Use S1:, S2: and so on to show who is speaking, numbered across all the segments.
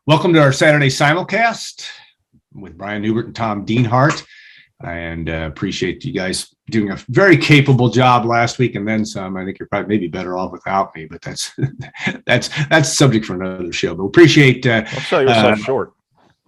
S1: Welcome to our Saturday Simulcast with Brian Neubert and Tom Dienhart. And appreciate you guys doing a very capable job last week and then some. I think you're probably maybe better off without me, but that's subject for another show. But appreciate.
S2: Don't sell yourself short.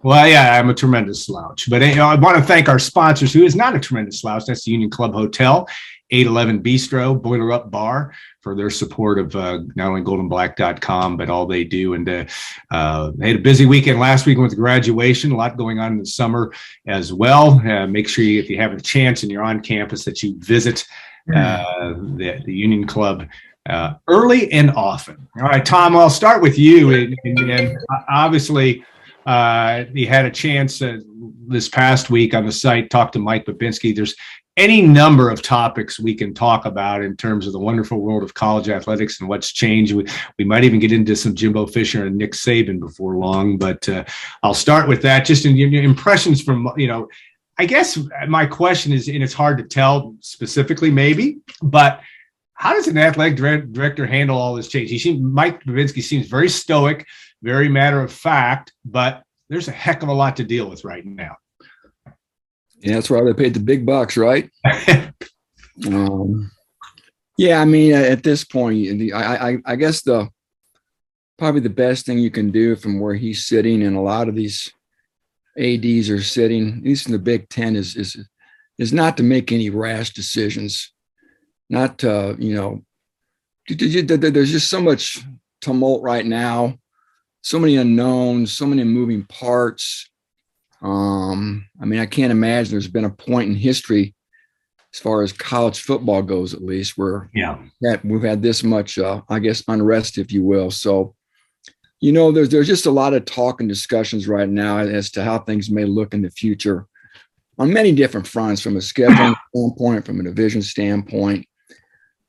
S1: Well, yeah, I'm a tremendous slouch. But I want to thank our sponsors, who is not a tremendous slouch. That's the Union Club Hotel, 811 Bistro, Boiler Up Bar, for their support of not only GoldandBlack.com, but all they do. And they had a busy weekend last weekend with the graduation, a lot going on in the summer as well. Make sure if you have a chance and you're on campus that you visit the Union Club early and often. All right, Tom, I'll start with you. And obviously, you had a chance this past week on the site, talk to Mike Babinski. There's any number of topics we can talk about in terms of the wonderful world of college athletics and what's changed. We might even get into some Jimbo Fisher and Nick Saban before long, but I'll start with that. Just in your impressions from, I guess my question is, and it's hard to tell specifically maybe, but how does an athletic director handle all this change? Mike Babinski seems very stoic, very matter of fact, but there's a heck of a lot to deal with right now.
S3: Yeah, that's why they paid the big bucks, right? Yeah, I mean, at this point, I guess probably the best thing you can do from where he's sitting, and a lot of these ADs are sitting, at least in the Big Ten, is not to make any rash decisions. Not to, there's just so much tumult right now, so many unknowns, so many moving parts. I mean, I can't imagine there's been a point in history, as far as college football goes, at least, where we've had this much, I guess, unrest, if you will. So, there's just a lot of talk and discussions right now as to how things may look in the future on many different fronts, from a scheduling standpoint, from a division standpoint.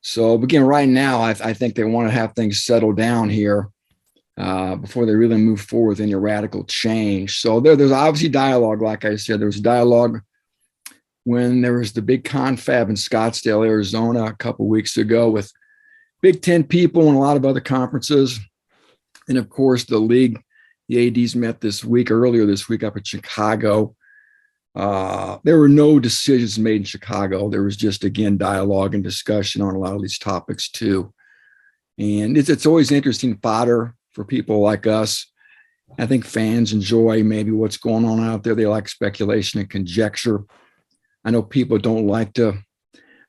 S3: So, again, right now, I think they want to have things settle down here before they really move forward with any radical change. So there's obviously dialogue. Like I said, there was dialogue when there was the big confab in Scottsdale, Arizona, a couple of weeks ago, with Big Ten people and a lot of other conferences. And of course, the league, the ADs met earlier this week up in Chicago. There were no decisions made in Chicago. There was just, again, dialogue and discussion on a lot of these topics too. And it's always interesting fodder for people like us. I think fans enjoy maybe what's going on out there. They like speculation and conjecture. I know people don't like to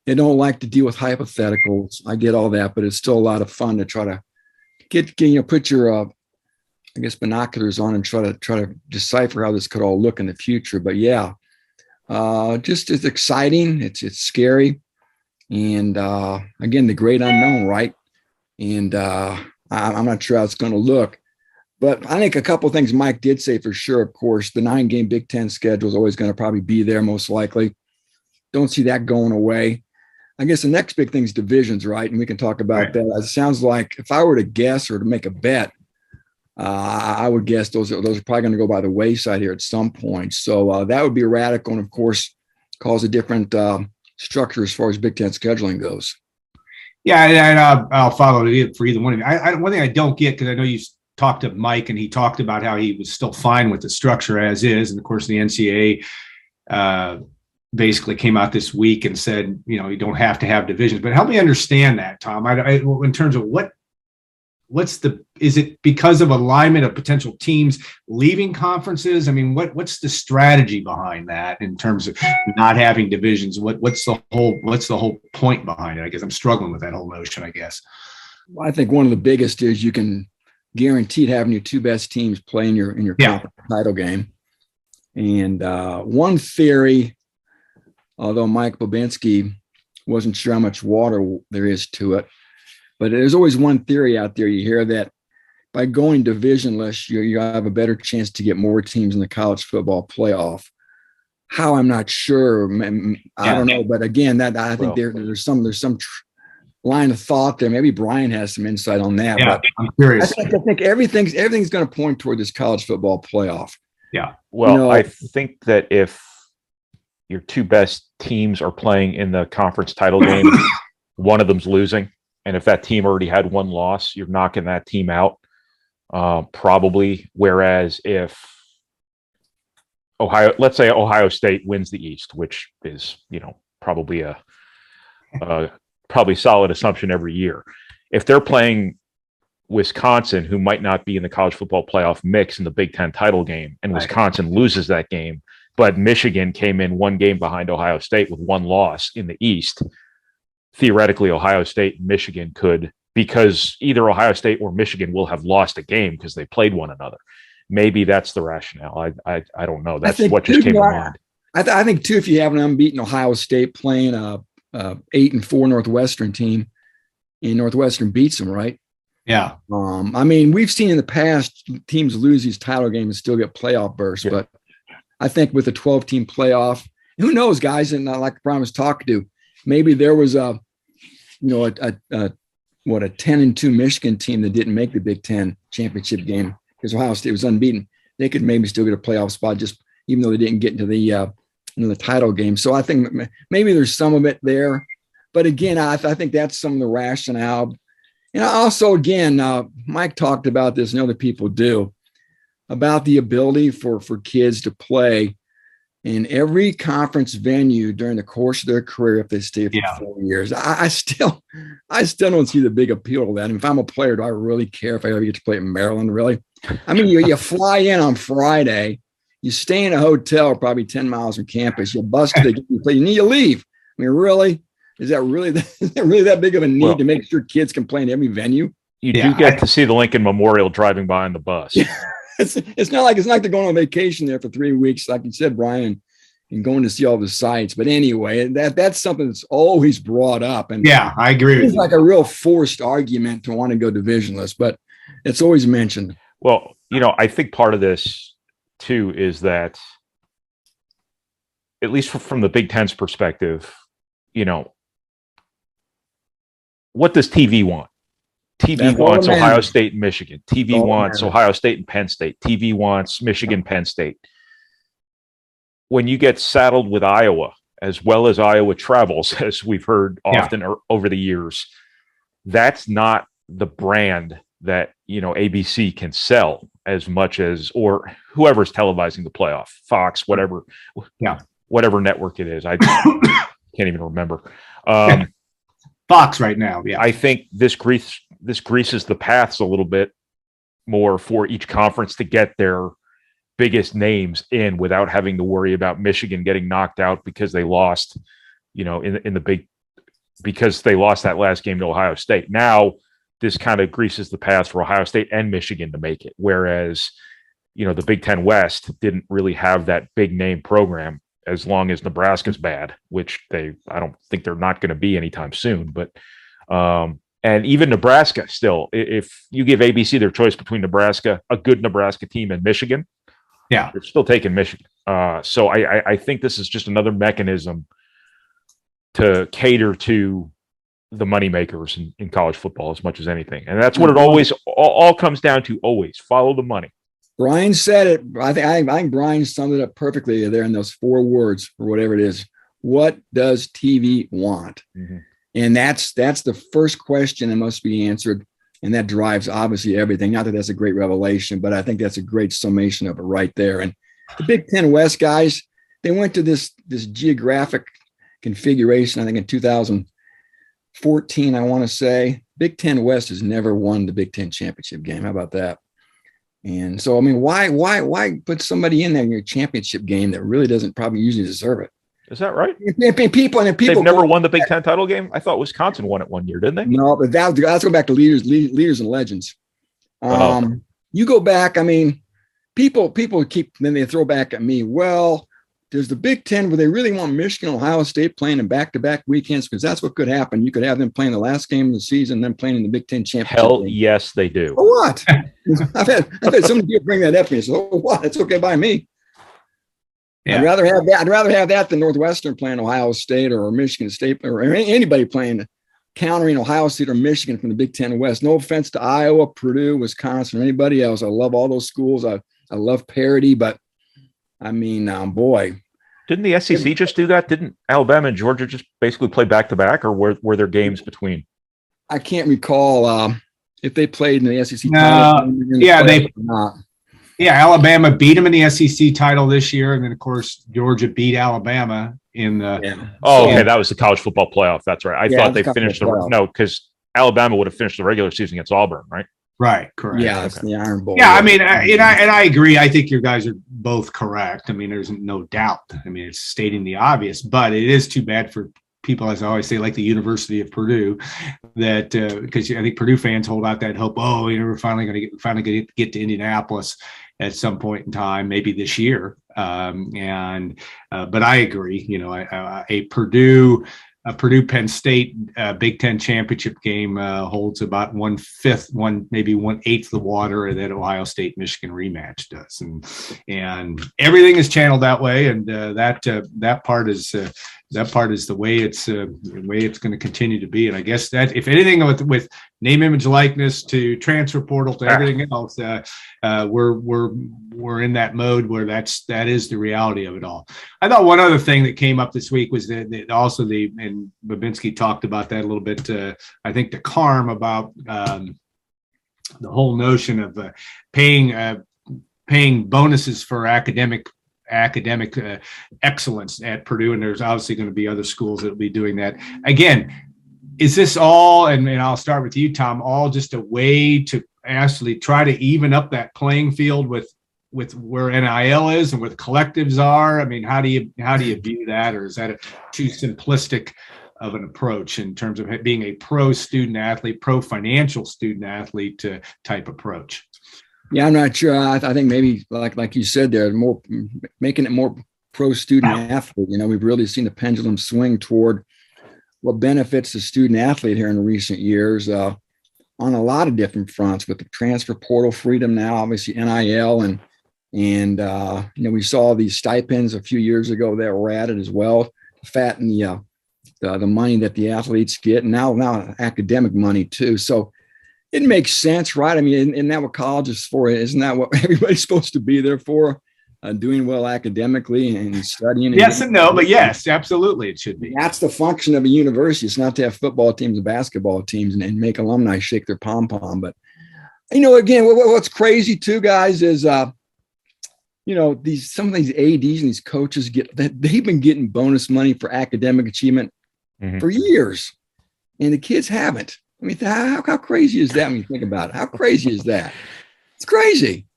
S3: deal with hypotheticals. I get all that, but it's still a lot of fun to try to put your binoculars on and try to decipher how this could all look in the future. But yeah, just it's exciting. It's scary. And again, the great unknown, right? And I'm not sure how it's going to look, but I think a couple of things Mike did say for sure. Of course, the 9-game Big Ten schedule is always going to probably be there, most likely. Don't see that going away. I guess the next big thing is divisions, right? And we can talk about that. It sounds like if I were to guess or to make a bet, I would guess those are probably going to go by the wayside here at some point. So that would be radical, and of course, cause a different structure as far as Big Ten scheduling goes.
S1: Yeah, and I'll follow it for either one of you. One thing I don't get, because I know you talked to Mike and he talked about how he was still fine with the structure as is. And of course, the NCAA basically came out this week and said, you don't have to have divisions. But help me understand that, Tom, in terms of is it because of alignment of potential teams leaving conferences? I mean, what's the strategy behind that in terms of not having divisions? What's the whole point behind it? I guess I'm struggling with that whole notion, I guess.
S3: Well, I think one of the biggest is you can guarantee having your two best teams play in your conference title game. And one theory, although Mike Babinski wasn't sure how much water there is to it, but there's always one theory out there. You hear that by going divisionless, you have a better chance to get more teams in the college football playoff. How, I'm not sure. I don't know. But again, I think there's some line of thought there. Maybe Brian has some insight on that.
S1: Yeah,
S3: but
S1: I'm curious.
S3: I think everything's going to point toward this college football playoff.
S1: Yeah.
S2: Well, I think that if your two best teams are playing in the conference title game, one of them's losing. And if that team already had one loss, you're knocking that team out. probably. Whereas if let's say Ohio State wins the East, which is, probably a probably solid assumption every year. If they're playing Wisconsin, who might not be in the college football playoff mix in the Big Ten title game, and Wisconsin loses that game, but Michigan came in one game behind Ohio State with one loss in the East, theoretically Ohio State and Michigan could, because either Ohio State or Michigan will have lost a game because they played one another. Maybe that's the rationale. I don't know. That's what just came to mind.
S3: I think too, if you have an unbeaten Ohio State playing a 8-4 Northwestern team, and Northwestern beats them, right?
S1: Yeah.
S3: I mean, we've seen in the past teams lose these title games and still get playoff berths, but I think with a 12-team playoff, who knows, guys? And like Brian was talking to, maybe there was a 10-2 Michigan team that didn't make the Big Ten championship game because Ohio State was unbeaten. They could maybe still get a playoff spot, just even though they didn't get into the title game. So I think maybe there's some of it there, but again, I think that's some of the rationale. And also, again, Mike talked about this, and other people do, about the ability for kids to play in every conference venue during the course of their career if they stay for 4 years. I still don't see the big appeal to that. And if I'm a player, do I really care if I ever get to play in Maryland, really? I mean, you fly in on Friday, you stay in a hotel probably 10 miles from campus, you bus to the play, and you leave. I mean, really? Is that really that big of a need to make sure kids can play in every venue?
S2: You do get to see the Lincoln Memorial driving by on the bus.
S3: It's not like they're going on vacation there for 3 weeks, like you said, Brian, and going to see all the sites. But anyway, that's something that's always brought up. And
S1: yeah, I agree with you.
S3: It's like a real forced argument to want to go divisionless, but it's always mentioned.
S2: Well, I think part of this too is that, at least from the Big Ten's perspective, what does TV want? TV wants Ohio State and Michigan. TV wants Ohio State and Penn State. TV wants Michigan, Penn State. When you get saddled with Iowa, as well as Iowa travels, as we've heard often over the years, that's not the brand that, ABC can sell as much as, or whoever's televising the playoff, Fox, whatever network it is. I can't even remember.
S1: Fox right now. Yeah.
S2: I think this greases the paths a little bit more for each conference to get their biggest names in without having to worry about Michigan getting knocked out because they lost, because they lost that last game to Ohio State. Now this kind of greases the path for Ohio State and Michigan to make it. Whereas, the Big Ten West didn't really have that big name program, as long as Nebraska's bad, which I don't think they're not going to be anytime soon. But, and even Nebraska still, if you give ABC their choice between Nebraska, a good Nebraska team, and Michigan, they're still taking Michigan. So I think this is just another mechanism to cater to the moneymakers in college football as much as anything. And that's what it always all comes down to. Always follow the money.
S3: Brian said it. I think Brian summed it up perfectly there in those 4 words, or whatever it is. What does TV want? Mm-hmm. And that's the first question that must be answered. And that drives obviously everything. Not that that's a great revelation, but I think that's a great summation of it right there. And the Big Ten West guys, they went to this geographic configuration, I think in 2014, I want to say. Big Ten West has never won the Big Ten championship game. How about that? And so, I mean, why put somebody in there in your championship game that really doesn't probably usually deserve it?
S2: Is that right?
S3: People
S2: They've never won the Big Ten title game. I thought Wisconsin won it one year, didn't they?
S3: No, but let's go back to leaders and legends. You go back. I mean, people keep, then they throw back at me. Well, there's the Big Ten where they really want Michigan, Ohio State playing in back-to-back weekends, because that's what could happen. You could have them playing the last game of the season, then playing in the Big Ten championship.
S2: Hell, yes, they do.
S3: For what? I've had so many people bring that up to me. So what? It's okay by me. Yeah. I'd rather have that than Northwestern playing Ohio State or Michigan State or anybody playing countering Ohio State or Michigan from the Big Ten West. No offense to Iowa, Purdue, Wisconsin, or anybody else. I love all those schools. I love parity, but I mean, boy.
S2: Didn't the SEC just do that? Didn't Alabama and Georgia just basically play back-to-back, or were there games between?
S3: I can't recall. if they played in the SEC
S1: No,
S3: title game,
S1: yeah,
S3: or not.
S1: Yeah, Alabama beat them in the SEC title this year, and then of course Georgia beat Alabama in the.
S3: Yeah.
S2: Oh, okay, that was the college football playoff. That's right. I thought they finished because Alabama would have finished the regular season against Auburn, right?
S1: Right, correct.
S3: Yeah, it's the Iron Bowl.
S1: Yeah, I mean, I agree. I think your guys are both correct. I mean, there's no doubt. I mean, it's stating the obvious, but it is too bad for people, as I always say, like the University of Purdue, that because I think Purdue fans hold out that hope. Oh, we're finally going to get to Indianapolis at some point in time, maybe this year. But I agree. You know, a Purdue Penn State Big Ten championship game holds about 1/5, maybe 1/8 the water that Ohio State Michigan rematch does, and everything is channeled that way, and that part is the way it's going to continue to be. And I guess that if anything with name, image, likeness to transfer portal to everything else, we're in that mode where that is the reality of it all. I thought one other thing that came up this week was and Babinski talked about that a little bit. I think to Carm about the whole notion of paying bonuses for academic excellence at Purdue, and there's obviously going to be other schools that will be doing that. Again, is this all, and I'll start with you, Tom, all just a way to actually try to even up that playing field with where NIL is and where the collectives are? I mean, how do you view that, or is that too simplistic of an approach in terms of being a pro student athlete, pro financial student athlete type approach?
S3: Yeah, I'm not sure. I think maybe like you said there, more making it more pro student athlete. You know, we've really seen the pendulum swing toward what benefits the student athlete here in recent years on a lot of different fronts, with the transfer portal freedom now, obviously NIL, and you know, we saw these stipends a few years ago that were added as well to fatten the money that the athletes get, and now academic money too. So it makes sense, right? I mean, isn't that what college is for? Isn't that what everybody's supposed to be there for? Doing well academically and studying.
S1: Yes and no, but yes, absolutely, it should be.
S3: That's the function of a university. It's not to have football teams and basketball teams and make alumni shake their pom-pom. But, you know, again, what's crazy too, guys, is, you know, some of these ADs and these coaches they've been getting bonus money for academic achievement for years, and the kids haven't. I mean, how crazy is that when you think about it? How crazy is that? It's crazy.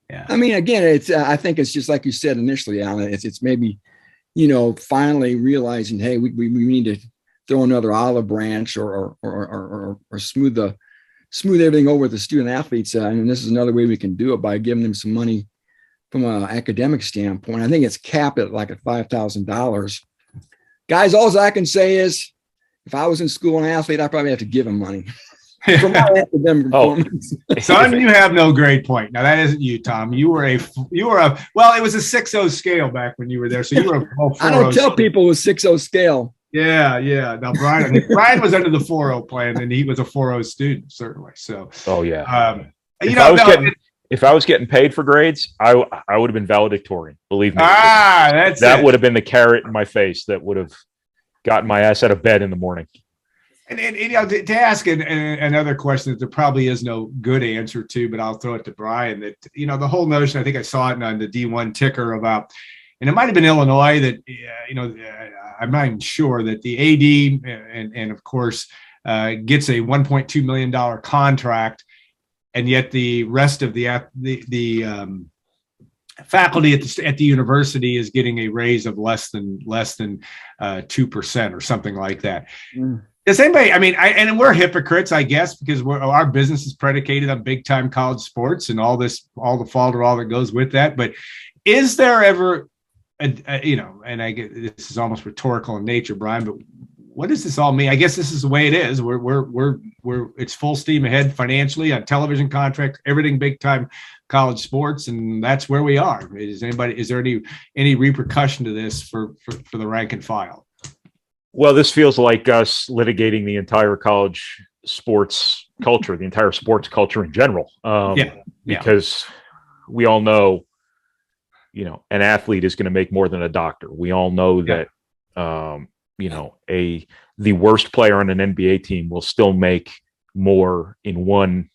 S1: Yeah.
S3: I mean, again, I think it's just like you said initially, Alan. It's maybe, you know, finally realizing, hey, we need to throw another olive branch or smooth everything over with the student athletes. And this is another way we can do it, by giving them some money from an academic standpoint. I think it's capped at like at $5,000. Guys, all I can say is, if I was in school and an athlete, I'd probably have to give him money for my academic performance.
S1: Son, you have no grade point. Now that isn't you, Tom. You were well, it was a 6-0 scale back when you were there. So you were
S3: I don't tell people it was 6-0 scale.
S1: Yeah. Now Brian was under the 4-0 plan, and he was a 4-0 student, certainly. So
S2: if I was getting paid for grades, I would have been valedictorian. Believe me. That would have been the carrot in my face that would have gotten my ass out of bed in the morning.
S1: And you know, to ask another question that there probably is no good answer to, but I'll throw it to Brian, that, you know, the whole notion, I think I saw it on the D1 ticker about, and it might have been Illinois, that, you know, I'm not even sure, that the AD and of course gets a $1.2 million contract, and yet the rest of the faculty at the university is getting a raise of less than 2% or something like that. Does anybody? I mean, and we're hypocrites, I guess, because our business is predicated on big time college sports and all the falderall that goes with that. But is there ever, you know? And I get this is almost rhetorical in nature, Brian. But what does this all mean? I guess this is the way it is. We're it's full steam ahead financially on television contracts, everything big time college sports, and that's where we are. Is there any repercussion to this for the rank and file?
S2: Well, this feels like us litigating the entire college sports culture, the entire sports culture in general. Because we all know, you know, an athlete is going to make more than a doctor. We all know that, you know, the worst player on an NBA team will still make more in one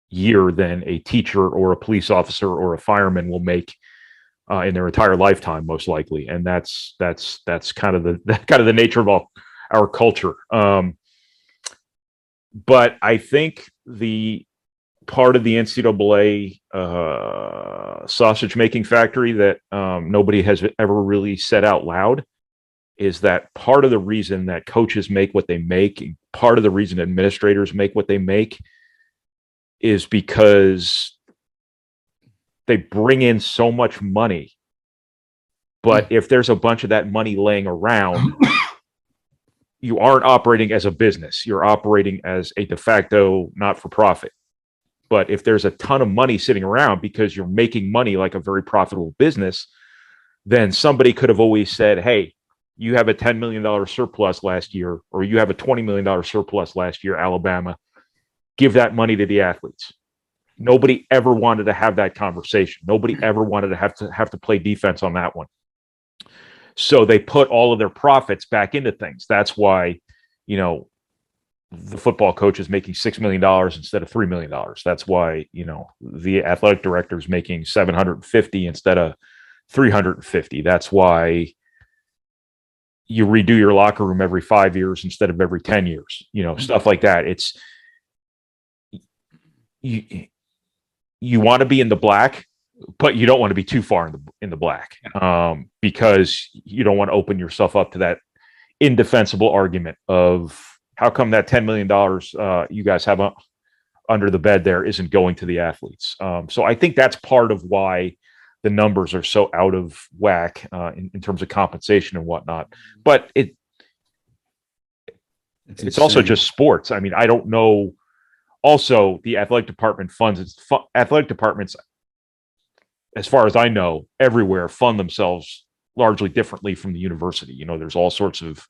S2: year than a teacher or a police officer or a fireman will make in their entire lifetime, most likely. And that's kind of the nature of our culture. But I think the part of the NCAA sausage making factory that nobody has ever really said out loud is that part of the reason that coaches make what they make, part of the reason administrators make what they make, is because they bring in so much money. But if there's a bunch of that money laying around, you aren't operating as a business. You're operating as a de facto not-for-profit. But if there's a ton of money sitting around because you're making money like a very profitable business, then somebody could have always said, hey, you have a $10 million surplus last year, or you have a $20 million surplus last year, Alabama. Give that money to the athletes. Nobody ever wanted to have that conversation. Nobody ever wanted to have to play defense on that one. So they put all of their profits back into things. That's why, the football coach is making $6 million instead of $3 million. That's why, the athletic director is making $750 instead of $350. That's why you redo your locker room every 5 years instead of every 10 years, stuff like that. It's you want to be in the black, but you don't want to be too far in the black, because you don't want to open yourself up to that indefensible argument of how come that $10 million you guys have under the bed there isn't going to the athletes. So I think that's part of why the numbers are so out of whack in terms of compensation and whatnot. But it's also just sports. I mean, I don't know. Also, the athletic department funds athletic departments, as far as I know, everywhere fund themselves largely differently from the university. There's all sorts of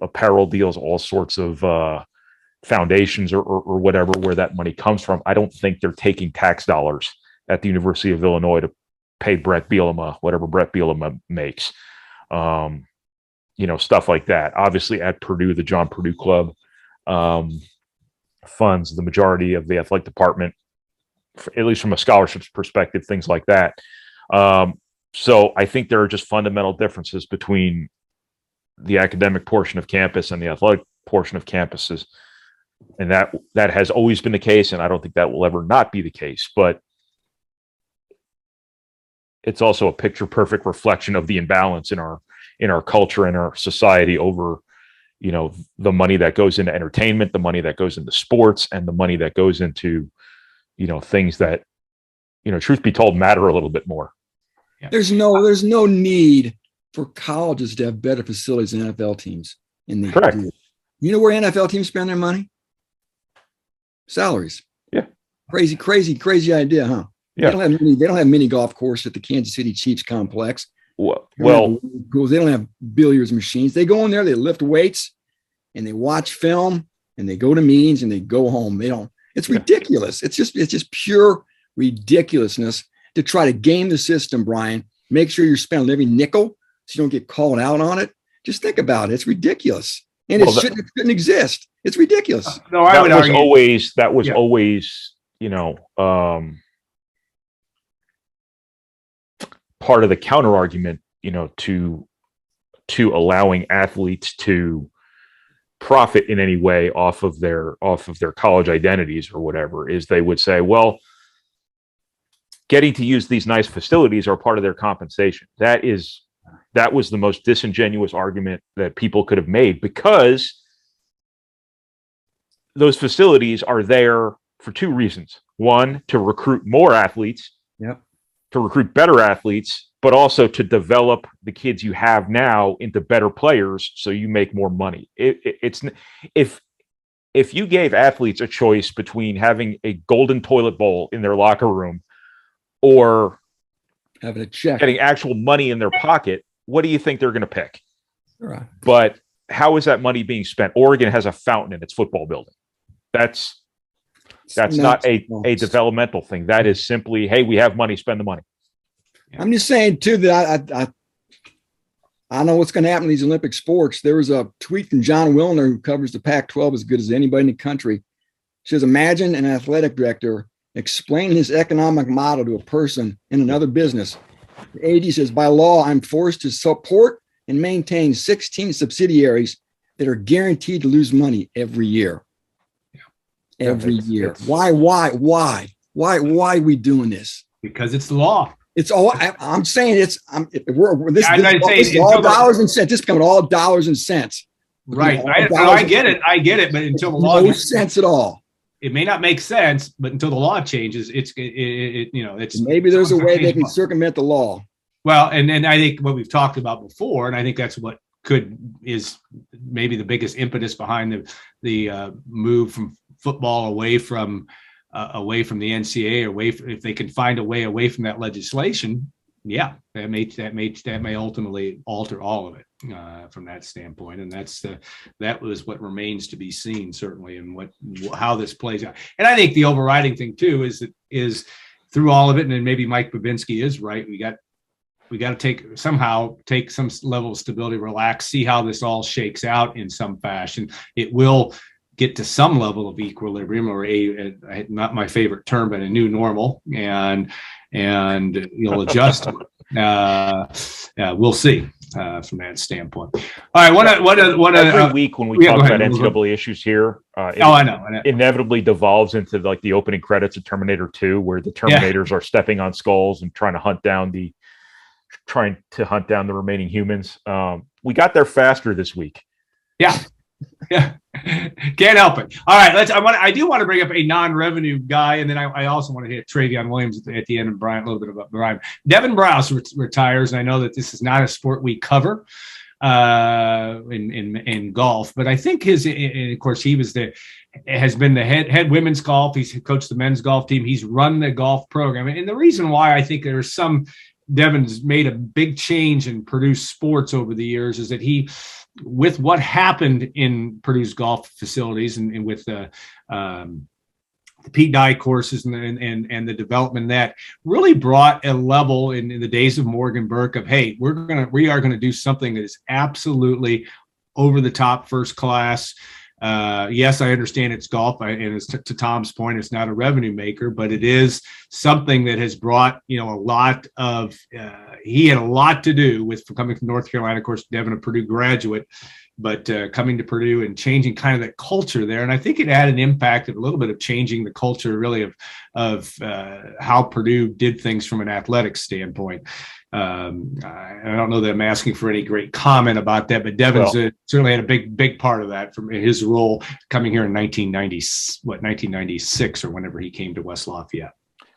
S2: apparel deals, all sorts of foundations or whatever where that money comes from. I don't think they're taking tax dollars at the University of Illinois to pay Brett Bielema whatever Brett Bielema makes. Stuff like that. Obviously, at Purdue, the John Purdue Club funds the majority of the athletic department, at least from a scholarships perspective, things like that. So I think there are just fundamental differences between the academic portion of campus and the athletic portion of campuses. And that has always been the case. And I don't think that will ever not be the case, but it's also a picture perfect reflection of the imbalance in our culture and our society over, the money that goes into entertainment, the money that goes into sports, and the money that goes into, things that, truth be told, matter a little bit more.
S1: Yeah.
S3: There's no need for colleges to have better facilities than NFL teams.
S2: Correct.
S3: You know where NFL teams spend their money? Salaries.
S2: Yeah.
S3: Crazy idea, huh?
S2: Yeah.
S3: They don't have mini golf course at the Kansas City Chiefs complex.
S2: Well,
S3: they don't have billiards machines. They go in there, they lift weights, and they watch film, and they go to meetings, and they go home. They don't. It's ridiculous. It's just pure ridiculousness to try to game the system, Brian. Make sure you're spending every nickel so you don't get called out on it. Just think about it. It's ridiculous, and it shouldn't exist. It's ridiculous.
S1: No, I would argue
S2: that was always part of the counter argument, to allowing athletes to profit in any way off of their college identities or whatever, is they would say, well, getting to use these nice facilities are part of their compensation. That was the most disingenuous argument that people could have made, because those facilities are there for two reasons. One, to recruit more athletes.
S3: Yep. To
S2: recruit better athletes, but also to develop the kids you have now into better players, so you make more money. It's if you gave athletes a choice between having a golden toilet bowl in their locker room or
S3: having a check,
S2: getting actual money in their pocket, what do you think they're going to pick?
S3: Right.
S2: But how is that money being spent? Oregon has a fountain in its football building. That's not a developmental thing. That is simply, hey, we have money, spend the money.
S3: I'm just saying too that I know what's going to happen in these Olympic sports. There was a tweet from John Wilner, who covers the Pac-12 as good as anybody in the country, She says, imagine an athletic director explaining his economic model to a person in another business. The AD says, by law, I'm forced to support and maintain 16 subsidiaries that are guaranteed to lose money every year. Every year. Why are we doing this?
S1: Because it's the law.
S3: It's all I'm saying. This is all dollars and cents. This becomes all dollars and cents.
S1: Right. I get it. But until the law,
S3: no sense at all.
S1: It may not make sense, but until the law changes, it's
S3: maybe there's a way they can circumvent the law.
S1: Well, and I think what we've talked about before, and I think that's what is maybe the biggest impetus behind the move from football away from the NCAA, if they can find a way away from that legislation, yeah, that may ultimately alter all of it from that standpoint, and that was what remains to be seen, certainly, and how this plays out. And I think the overriding thing too is through all of it, and maybe Mike Babinski is right. We got to take some level of stability, relax, see how this all shakes out in some fashion. It will get to some level of equilibrium, or not my favorite term, but a new normal, and you'll adjust to it. We'll see from that standpoint. All right.
S2: Every week when we talk about NCAA issues here,
S1: I know.
S2: Inevitably devolves into like the opening credits of Terminator 2, where the Terminators are stepping on skulls and trying to hunt down the remaining humans. We got there faster this week.
S1: Yeah. Can't help it. All right, I do want to bring up a non-revenue guy, and then I also want to hit Trevion Williams at the end, and Brian, a little bit about Brian. Devon Browse retires, and I know that this is not a sport we cover in golf, but I think and of course, he has been the head women's golf. He's coached the men's golf team. He's run the golf program, and the reason why I think there's Devon's made a big change in Purdue sports over the years is that with what happened in Purdue's golf facilities and with the Pete Dye courses and the development that really brought a level in the days of Morgan Burke of, hey, we are gonna do something that is absolutely over the top, first class. Yes, I understand it's golf, and it's to Tom's point, it's not a revenue maker, but it is something that has brought a lot of. He had a lot to do with coming from North Carolina. Of course, Devon, a Purdue graduate, but coming to Purdue and changing kind of that culture there, and I think it had an impact of a little bit of changing the culture, really, of how Purdue did things from an athletic standpoint. I don't know that I'm asking for any great comment about that, but Devon's certainly had a big part of that from his role coming here in 1996 or whenever he came to West Lafayette.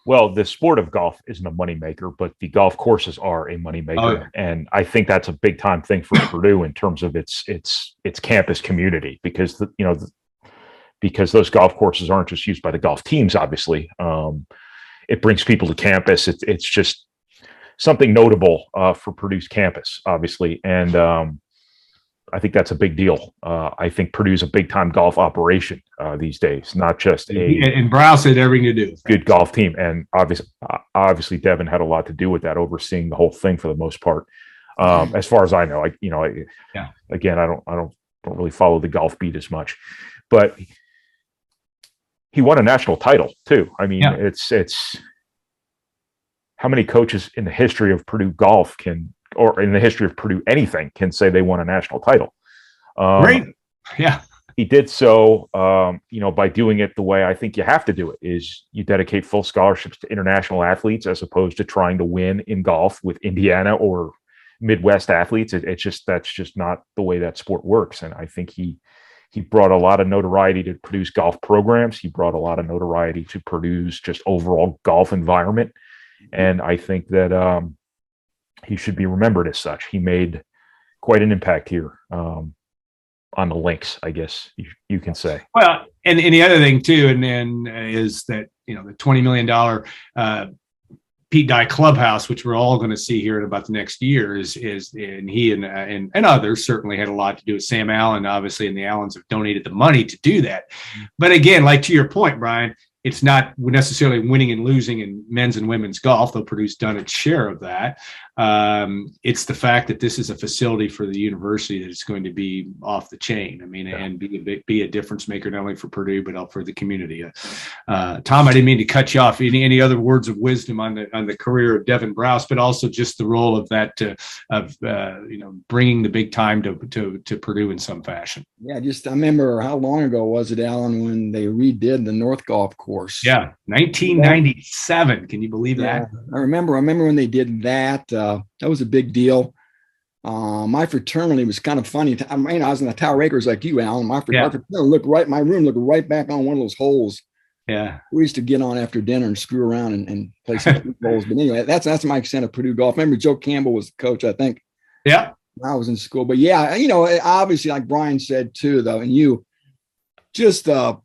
S2: Well, the sport of golf isn't a moneymaker, but the golf courses are a moneymaker. Oh, yeah. And I think that's a big time thing for Purdue in terms of its campus community, because because those golf courses aren't just used by the golf teams, obviously. It brings people to campus. It's just something notable for Purdue's campus, obviously. And I think that's a big deal. I think Purdue's a big-time golf operation these days, not just
S1: and Browse had everything to do with
S2: good golf team. And obviously, Devon had a lot to do with that, overseeing the whole thing for the most part. As far as I know, again, I don't really follow the golf beat as much, but he won a national title too. I mean, it's how many coaches in the history of Purdue golf or in the history of Purdue anything can say they won a national title.
S1: Great. Yeah.
S2: He did so, by doing it the way I think you have to do it, is you dedicate full scholarships to international athletes as opposed to trying to win in golf with Indiana or Midwest athletes. That's just not the way that sport works. And I think he brought a lot of notoriety to Purdue's golf programs. He brought a lot of notoriety to Purdue's just overall golf environment. And I think that he should be remembered as such. He made quite an impact here on the links, I guess you can say.
S1: Well, and the other thing too, is that the $20 million Pete Dye clubhouse, which we're all going to see here in about the next year, is and he and others certainly had a lot to do with Sam Allen, obviously, and the Allens have donated the money to do that. But again, like to your point, Brian, it's not necessarily winning and losing in men's and women's golf, though Purdue's done its share of that. It's the fact that this is a facility for the university that is going to be off the chain. I mean, and be a difference maker, not only for Purdue, but also for the community. Tom, I didn't mean to cut you off. Any other words of wisdom on the career of Devon Browse, but also just the role of that, bringing the big time to Purdue in some fashion.
S3: Yeah, I remember how long ago was it, Alan, when they redid the North Golf Course?
S1: Yeah, 1997. Can you believe that?
S3: I remember when they did that. That was a big deal. My fraternity was kind of funny. I was in the Tower Acres like you, Alan. My fraternity my room looked right back on one of those holes.
S1: Yeah,
S3: we used to get on after dinner and screw around and play some holes. But anyway, that's my extent of Purdue golf. I remember Joe Campbell was the coach, I think.
S1: Yeah,
S3: when I was in school. But yeah, obviously, like Brian said too, though, and you just the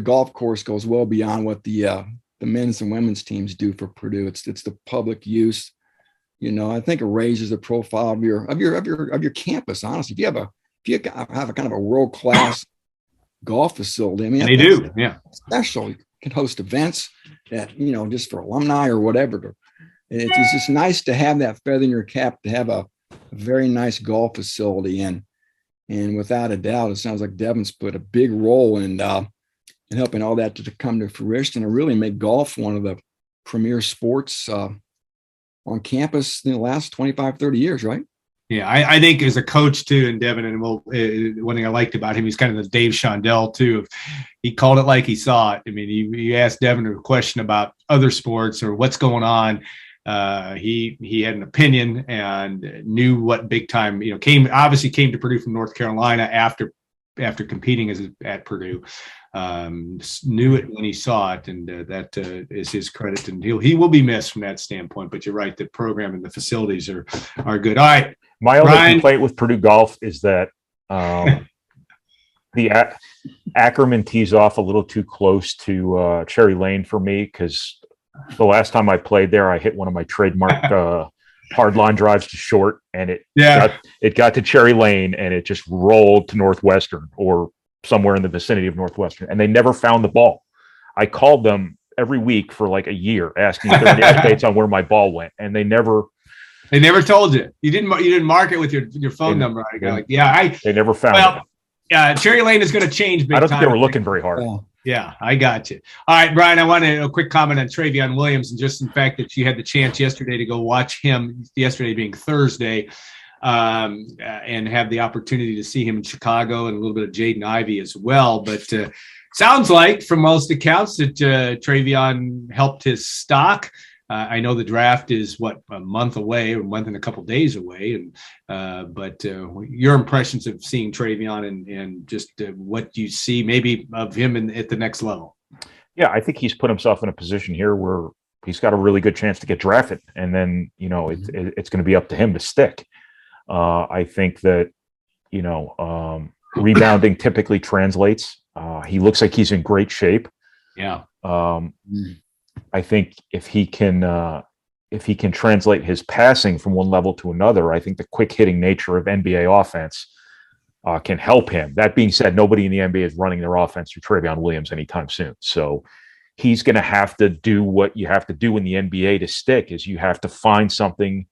S3: golf course goes well beyond what the men's and women's teams do for Purdue. It's the public use. I think it raises the profile of your campus. Honestly, if you have a kind of a world-class golf facility, I mean,
S1: they do, yeah.
S3: Special. You can host events that just for alumni or whatever. It's just nice to have that feather in your cap to have a very nice golf facility, and without a doubt, it sounds like Devon's put a big role in helping all that to come to fruition and really make golf one of the premier sports on campus in the last 25, 30 years, right?
S1: Yeah, I think as a coach too, and Devon, and one thing I liked about him, he's kind of the Dave Shondell too. He called it like he saw it. I mean, you asked Devon a question about other sports or what's going on. He had an opinion and knew what big time, came to Purdue from North Carolina after competing at Purdue. Knew it when he saw it, and that is his credit, and he will be missed from that standpoint. But you're right, the program and the facilities are good. All right,
S2: my only complaint with Purdue golf is that the Ackerman tees off a little too close to Cherry Lane for me, because the last time I played there, I hit one of my trademark hard line drives to short, and it got to Cherry Lane, and it just rolled to Northwestern or somewhere in the vicinity of Northwestern, and they never found the ball. I called them every week for like a year, asking if there were any updates on where my ball went, and they never
S1: told you. You didn't mark it with your phone number.
S2: They never found it.
S1: Cherry Lane is going to change big time.
S2: I don't think they were looking very hard.
S1: Yeah, I got you. All right, Brian, I wanted a quick comment on Trevion Williams, and just the fact that you had the chance yesterday to go watch him, yesterday being Thursday, and have the opportunity to see him in Chicago and a little bit of Jaden Ivey as well. But sounds like, from most accounts, that Trevion helped his stock. I know the draft is a month away, or a month and a couple days away, but your impressions of seeing Trevion and just what you see maybe of him at the next level.
S2: Yeah, I think he's put himself in a position here where he's got a really good chance to get drafted, and then it's going to be up to him to stick. I think that rebounding typically translates. He looks like he's in great shape.
S1: Yeah.
S2: I think if he can translate his passing from one level to another, I think the quick hitting nature of NBA offense can help him. That being said, nobody in the NBA is running their offense through Trevion Williams anytime soon. So he's going to have to do what you have to do in the NBA to stick, is you have to find something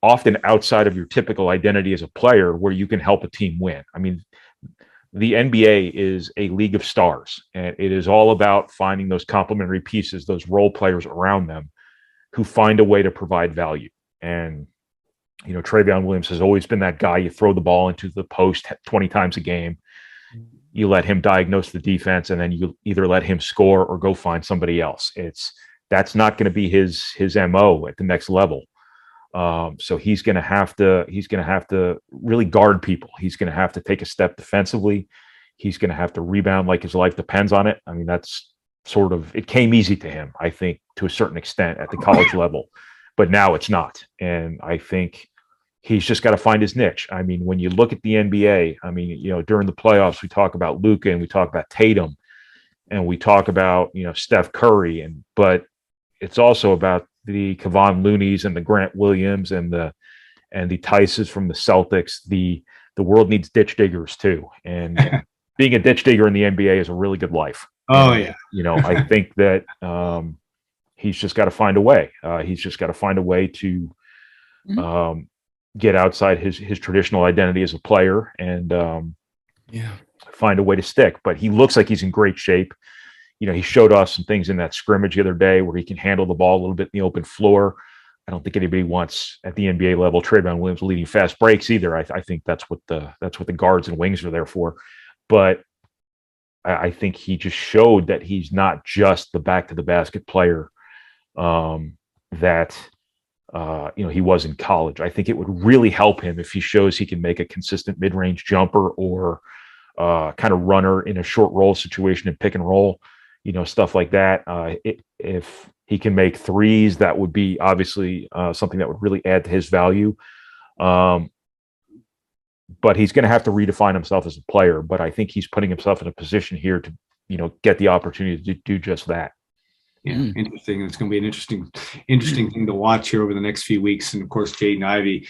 S2: often outside of your typical identity as a player where you can help a team win. I mean, the NBA is a league of stars, and it is all about finding those complementary pieces, those role players around them who find a way to provide value. And, Trevion Williams has always been that guy. You throw the ball into the post 20 times a game, you let him diagnose the defense, and then you either let him score or go find somebody else. That's not going to be his MO at the next level. So he's going to have to really guard people. He's going to have to take a step defensively. He's going to have to rebound like his life depends on it. I mean, that's it came easy to him, I think, to a certain extent at the college level, but now it's not. And I think he's just got to find his niche. I mean, when you look at the NBA, I mean, during the playoffs, we talk about Luka and we talk about Tatum and we talk about, Steph Curry, but it's also about the Kevon Looneys and the Grant Williams and the Tices from the Celtics. The world needs ditch diggers too. And being a ditch digger in the NBA is a really good life.
S1: Oh, yeah.
S2: I think that he's just got to find a way. He's just got to find a way to get outside his traditional identity as a player and find a way to stick. But he looks like he's in great shape. He showed us some things in that scrimmage the other day where he can handle the ball a little bit in the open floor. I don't think anybody wants at the NBA level Trevion Williams leading fast breaks either. I think that's what the guards and wings are there for. But I think he just showed that he's not just the back to the basket player that he was in college. I think it would really help him if he shows he can make a consistent mid-range jumper or kind of runner in a short roll situation and pick and roll, stuff like that. If he can make threes, that would be obviously something that would really add to his value. But he's going to have to redefine himself as a player. But I think he's putting himself in a position here to, get the opportunity to do just that.
S1: Yeah, interesting. It's going to be an interesting thing to watch here over the next few weeks. And of course, Jaden Ivey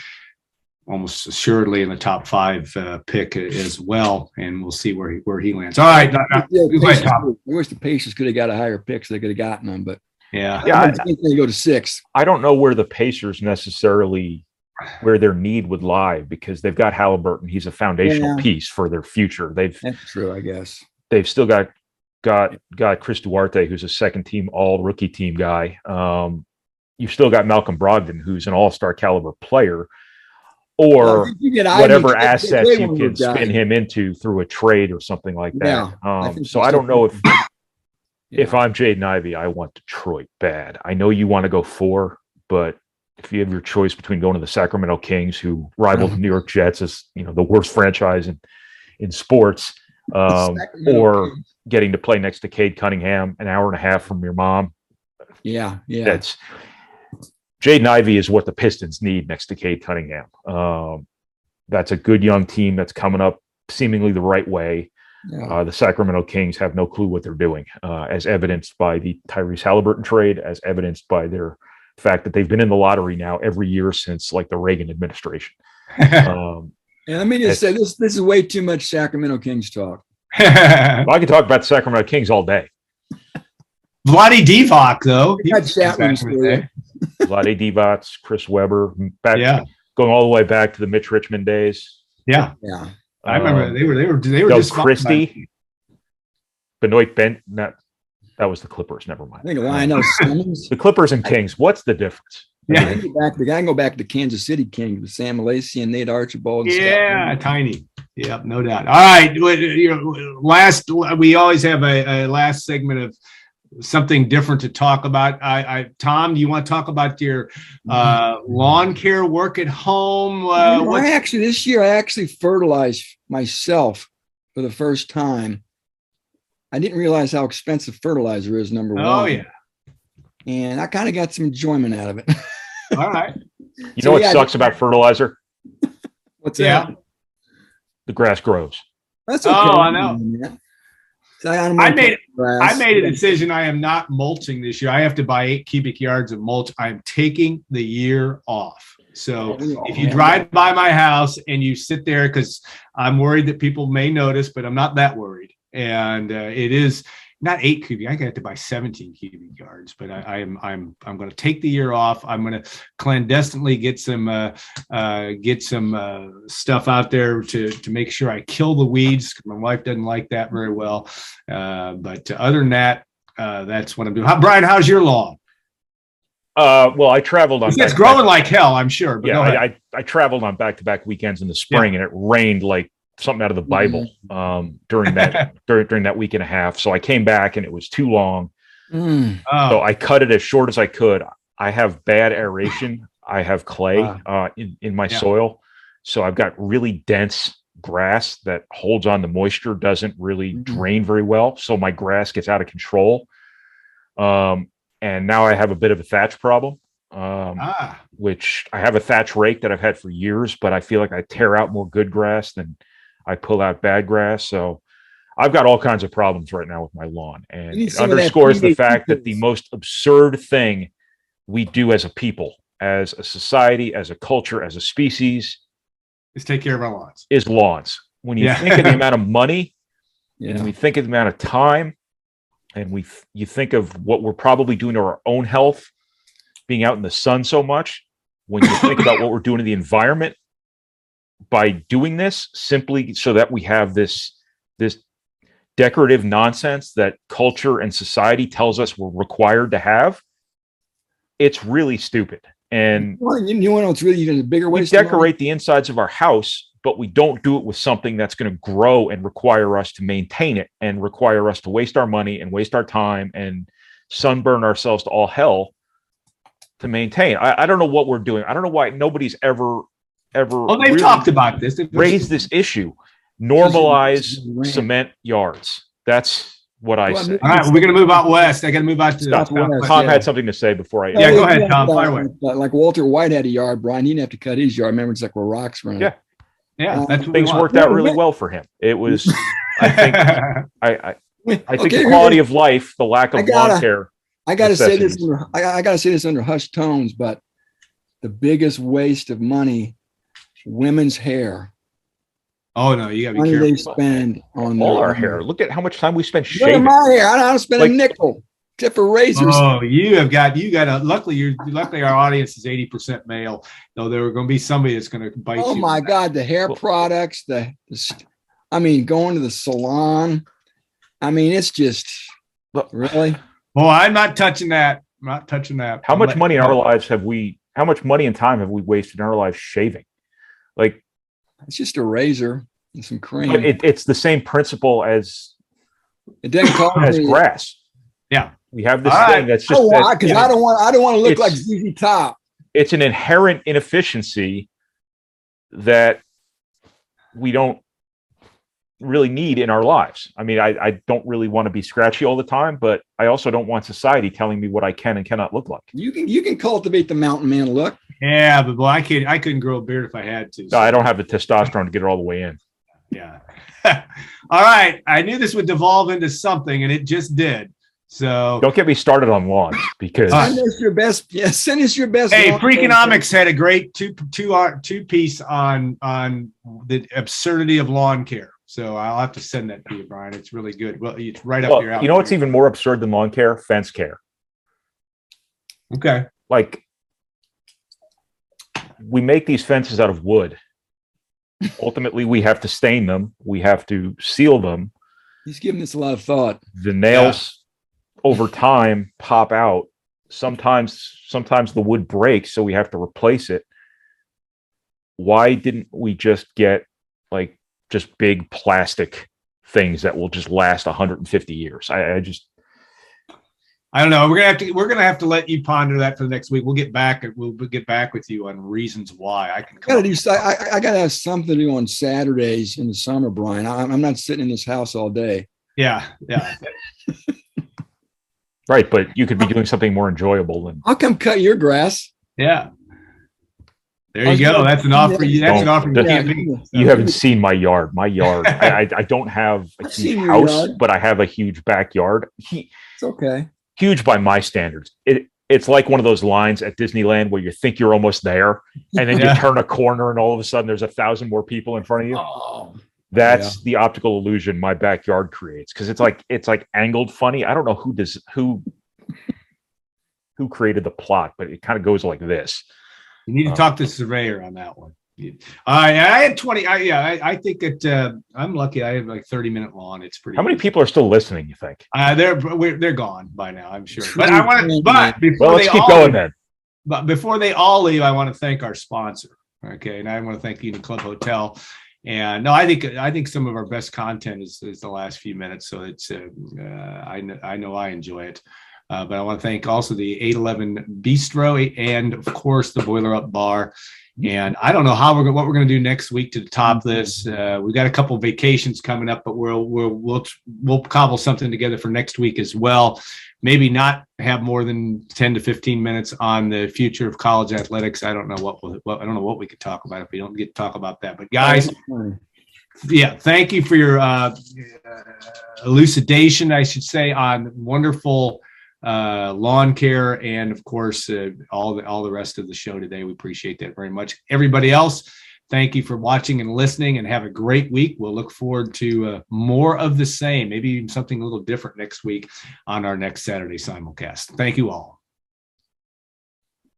S1: almost assuredly in the top 5 pick as well, and we'll see where he lands. All right,
S3: I wish the Pacers could have got a higher pick, so they could have gotten them. But I think they go to 6.
S2: I don't know where the Pacers necessarily where their need would lie because they've got Halliburton. He's a foundational piece for their future.
S3: That's true, I guess.
S2: They've still got Chris Duarte, who's a second-team all-rookie team guy. You've still got Malcolm Brogdon, who's an all-star caliber player, or whatever assets you can spin him into through a trade or something like that. So I don't know if I'm Jaden Ivey, I want Detroit bad. I know you want to go 4, but if you have your choice between going to the Sacramento Kings, who rival the New York Jets as the worst franchise in sports, or getting to play next to Cade Cunningham an hour and a half from your mom. That's Jaden Ivey is what the Pistons need next to Cade Cunningham. That's a good young team that's coming up seemingly the right way. The Sacramento Kings have no clue what they're doing, as evidenced by the Tyrese Halliburton trade, as evidenced by their fact that they've been in the lottery now every year since like the Reagan administration.
S3: And let me just say this is way too much Sacramento Kings talk.
S2: Well, I could talk about the Sacramento Kings all day.
S1: Vlade Divac, though.
S2: Vlade Divac, Chris Webber, going all the way back to the Mitch Richmond days.
S1: Yeah. I remember they were
S2: Doug
S1: just
S2: Christie, Benoit Bent. That was the Clippers. Never mind.
S3: I think Lionel Simmons.
S2: The Clippers and Kings. What's the difference?
S1: Yeah,
S3: I can go back to Kansas City Kings with Sam Lacy and Nate Archibald. And
S1: tiny. Yeah, no doubt. All right, we always have a last segment of something different to talk about. Tom, do you want to talk about your lawn care work at home?
S3: This year I actually fertilized myself for the first time. I didn't realize how expensive fertilizer is, number one.
S1: Oh, yeah.
S3: And I kind of got some enjoyment out of it.
S1: All right.
S2: You know what sucks about fertilizer?
S3: What's that?
S2: The grass grows.
S3: That's okay.
S1: Oh, I know.
S3: So
S1: I made a decision. I am not mulching this year. I have to buy 8 cubic yards of mulch. I'm taking the year off. So if you drive by my house and you sit there, because I'm worried that people may notice, but I'm not that worried. And it is not 8 cubic. I have to buy 17 cubic yards, but I'm going to take the year off. I'm going to clandestinely get some stuff out there to make sure I kill the weeds. My wife doesn't like that very well. But other than that, that's what I'm doing. Brian, how's your lawn?
S2: Well, I traveled on.
S1: It's growing like hell, I'm sure. But
S2: I traveled on back-to-back weekends in the spring, and it rained like something out of the Bible during that week and a half. So I came back and it was too long. So I cut it as short as I could. I have bad aeration. I have clay in my soil. So I've got really dense grass that holds on to moisture, doesn't really drain very well. So my grass gets out of control. And now I have a bit of a thatch problem, which I have a thatch rake that I've had for years, but I feel like I tear out more good grass than I pull out bad grass. So I've got all kinds of problems right now with my lawn. And it underscores the fact that the most absurd thing we do as a people, as a society, as a culture, as a species,
S1: is take care of our lawns.
S2: Is lawns. When you think of the amount of money and we think of the amount of time and you think of what we're probably doing to our own health, being out in the sun so much. When you think about what we're doing to the environment by doing this, simply so that we have this decorative nonsense that culture and society tells us we're required to have, it's really stupid. And
S3: you want to know what's really even a bigger
S2: we
S3: waste?
S2: decorate the insides of our house, but we don't do it with something that's going to grow and require us to maintain it and require us to waste our money and waste our time and sunburn ourselves to all hell to maintain. I don't know what we're doing. I don't know why nobody's ever.
S1: Oh, they've really talked about this. They've
S2: raised this issue. Normalize cement yards. That's what I say.
S1: All right, we're going to move out west. I got to move out to
S2: Tom had something to say before I.
S1: Yeah, go ahead, Tom. Fire away.
S3: Like Walter White had a yard, Brian. He didn't have to cut his yard. Remember, it's like where rocks run.
S2: Yeah,
S1: yeah. That's
S2: things worked out really well for him. It was, I think, I think the quality of life, the lack of lawn care.
S3: I got to say this. I got to say this under hushed tones, but the biggest waste of money, women's hair.
S1: Oh no, you got to be
S3: money
S1: careful.
S3: They spend on
S2: all our hair. Look at how much time we spend shaving.
S3: My hair. I don't spend a nickel except for razors.
S1: Oh, you got a. Luckily, our audience is 80% male. Though there are going to be somebody that's going to bite you.
S3: Oh my God, the hair products. I mean, going to the salon. I mean, it's just really.
S1: Well, I'm not touching that. I'm not touching that.
S2: How much money in our lives have we? How much money and time have we wasted in our lives shaving? Like,
S3: it's just a razor and some cream.
S2: It's the same principle as
S3: it doesn't cost
S2: grass.
S1: Yeah,
S2: we have this thing that's just
S3: because I don't want to look like ZZ Top.
S2: It's an inherent inefficiency that we don't really need in our lives. I mean, I don't really want to be scratchy all the time, but I also don't want society telling me what I can and cannot look like.
S3: You can cultivate the mountain man look.
S1: Yeah, but I couldn't grow a beard if I had to.
S2: So. No, I don't have the testosterone to get it all the way in.
S1: Yeah. All right. I knew this would devolve into something, and it just did. So
S2: don't get me started on lawns because
S3: send us your best. Yeah, send us your best.
S1: Hey, Freakonomics had a great two piece on the absurdity of lawn care. So I'll have to send that to you, Brian. It's really good. Well, it's right up your alley.
S2: You know what's even more absurd than lawn care? Fence care.
S1: Okay.
S2: Like, we make these fences out of wood. Ultimately, we have to stain them. We have to seal them.
S3: He's giving this a lot of thought.
S2: The nails over time pop out. Sometimes the wood breaks, so we have to replace it. Why didn't we just get just big plastic things that will just last 150 years? I don't
S1: know. We're gonna have to let you ponder that for the next week. We'll get back with you on reasons why. I
S3: gotta have something to do on Saturdays in the summer, Brian. I'm not sitting in this house all day.
S1: Yeah.
S2: Right, but you could be doing something more enjoyable than.
S3: I'll come cut your grass.
S1: Yeah. There you go. That's an offer. That's an offer.
S2: You haven't seen my yard. My yard. I don't have a huge house, but I have a huge backyard.
S3: It's okay.
S2: Huge by my standards. It's like one of those lines at Disneyland where you think you're almost there, and then you turn a corner, and all of a sudden there's 1,000 more people in front of you.
S3: Oh,
S2: that's the optical illusion my backyard creates, because it's like angled funny. I don't know who created the plot, but it kind of goes like this.
S1: You need to talk to the surveyor on that one. I had 20. I think that I'm lucky. I have 30-minute lawn. It's pretty.
S2: How many people are still listening, you think?
S1: They're gone by now, I'm sure. But I want to. But before
S2: let's keep going then.
S1: But before they all leave, I want to thank our sponsor. Okay, and I want to thank Union Club Hotel. And no, I think some of our best content is the last few minutes. So it's I know I enjoy it. But I want to thank also the 811 Bistro and of course the Boiler Up Bar. And I don't know what we're going to do next week to top this. We've got a couple of vacations coming up, but we'll cobble something together for next week as well. Maybe not have more than 10 to 15 minutes on the future of college athletics. I don't know what we could talk about if we don't get to talk about that. But guys, thank you for your elucidation, I should say, on wonderful lawn care and of course all the rest of the show today. We appreciate that very much. Everybody else, Thank you for watching and listening, and have a great week. We'll look forward to more of the same, maybe even something a little different next week on our next Saturday simulcast. Thank you all.